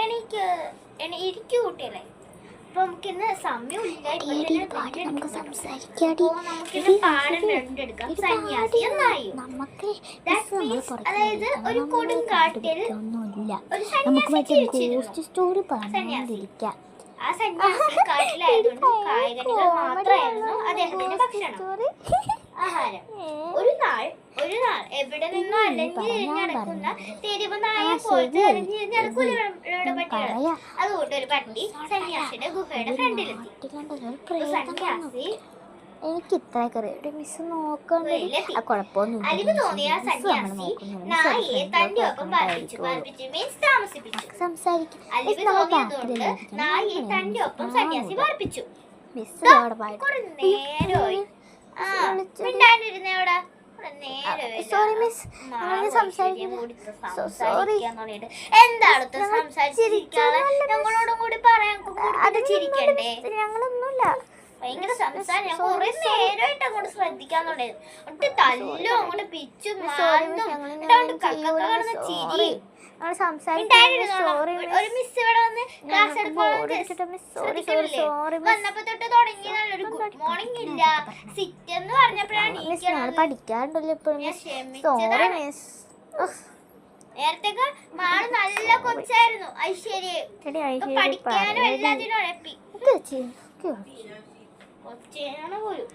എനിക്ക് ഇരിക്കു കുട്ടികളെ. അപ്പൊ നമുക്കിന്ന് സമയമില്ല. അതായത് ഒരു കൊടുങ്കാട്ടിൽ ഒരു സന്യാസി സ്റ്റോറി പറഞ്ഞിരിക്കാം. ആ സന്യാസി കാട്ടിലായതുകൊണ്ട് കായ്കനികൾ മാത്രമായിരുന്നു അദ്ദേഹത്തിന്റെ ഭക്ഷണം, ആഹാരം. ഒരു നാൾ എവിടെ നിന്നോ അലഞ്ഞിരിഞ്ഞടക്കുന്ന തെരുവ് നായ പോലത്തെ അലഞ്ഞിരിഞ്ഞടക്കൂല പട്ടികൾ. അതുകൊണ്ട് ഒരു പട്ടി സന്യാസിയുടെ ഗുഹയുടെ ഫ്രണ്ടിലെത്തി. സന്യാസി എനിക്ക് ഇത്രയൊക്കെ അറിയാം മിസ് നോക്കണ്ടേ. അലിവ് തോന്നിയ സന്യാസി നായയെ തന്റെ ഒപ്പം പാർപ്പിച്ചു മീൻസ് താമസിപ്പിച്ചു. അലിവ് തോന്നിയതുകൊണ്ട് നായയെ തന്റെ ഒപ്പം സന്യാസി പാർപ്പിച്ചു. കുറെ നേരമായി മിണ്ടാണ്ടിരുന്നവിടെ. എന്താണ് സംസാരിച്ചിരിക്കാതെ ഞങ്ങളോടും കൂടി പറയാൻ ചിരിക്കണ്ടേ? ഞങ്ങളൊന്നുമില്ല. ഭയങ്കര സംസാരം. ഞാൻ കുറെ നേരമായിട്ട് അങ്ങോട്ട് ശ്രദ്ധിക്കാൻ തുടങ്ങിയത്. ഒട്ട് തല്ലും അങ്ങോട്ട് പിച്ചും ചിരി. ഒരു മിസ് ഇവിടെ വന്ന് ക്ലാസ് വന്നപ്പോ തൊട്ട് തുടങ്ങി നല്ലൊരു ഗുഡ് മോർണിംഗ് ഇല്ല. സിറ്റ് എന്ന് പറഞ്ഞപ്പോഴാണ് പഠിക്കാറുണ്ടല്ലോ. നേരത്തൊക്കെ മാള് നല്ല കൊച്ചായിരുന്നു. ഐശ്വര്യ പഠിക്കാനും എല്ലാത്തിനും ഉഴപ്പി കൊച്ചാണ് പോലും.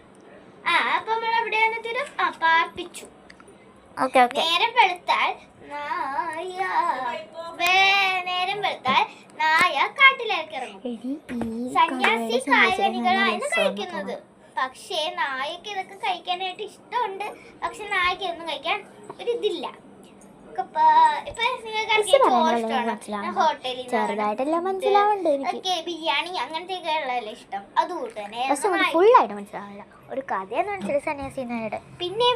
അപ്പൊ നമ്മൾ എവിടെ വന്നിട്ടും പാർപ്പിച്ചു. നേരം വെളുത്താൽ നായ കാട്ടിലേക്ക് ഇറങ്ങും. സന്യാസി കായ്കനികളായിരുന്നു കഴിക്കുന്നത്. പക്ഷേ നായക്ക് ഇതൊക്കെ കഴിക്കാനായിട്ട് ഇഷ്ടമുണ്ട്. പക്ഷെ നായക്ക് ഇതൊന്നും കഴിക്കാൻ ഒരിതില്ല. ബിരിയാണി അങ്ങനത്തെയൊക്കെ ഉള്ളതല്ലേ ഇഷ്ടം. അതുകൊണ്ട് തന്നെ ഒരു കഥയെന്ന് മനസ്സിലായി സന്യാസിനായുടെ. പിന്നെ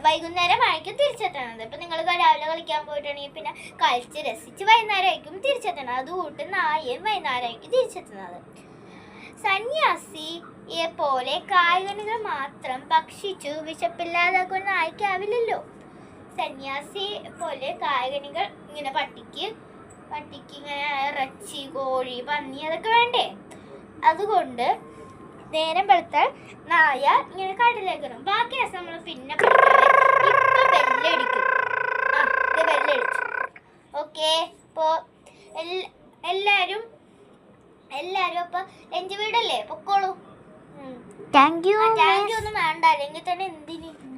വൈകുന്നേരമായിരിക്കും തിരിച്ചെത്തണത്. ഇപ്പൊ നിങ്ങൾ രാവിലെ കളിക്കാൻ പോയിട്ടുണ്ടെങ്കിൽ പിന്നെ കളിച്ച് രസിച്ച് വൈകുന്നേരമായിരിക്കും തിരിച്ചെത്തണത്. അതുകൊണ്ട് നായയും വൈകുന്നേരമായിരിക്കും തിരിച്ചെത്തുന്നത്. സന്യാസിയെ പോലെ കായ്കനികൾ മാത്രം ഭക്ഷിച്ചു വിശപ്പില്ലാതാക്കുന്ന നായ്ക്കാവില്ലല്ലോ. സന്യാസി പോലെ കായ്കനികൾ ഇങ്ങനെ പട്ടിക്ക് ഇങ്ങനെ ഇറച്ചി, കോഴി, പന്നി അതൊക്കെ വേണ്ടേ. അതുകൊണ്ട് നേരം വെളുത്താൽ നായ ഇങ്ങനെ കാട്ടിലേക്ക് വരും. ബാക്കി രസം നമ്മൾ പിന്നെ ഈ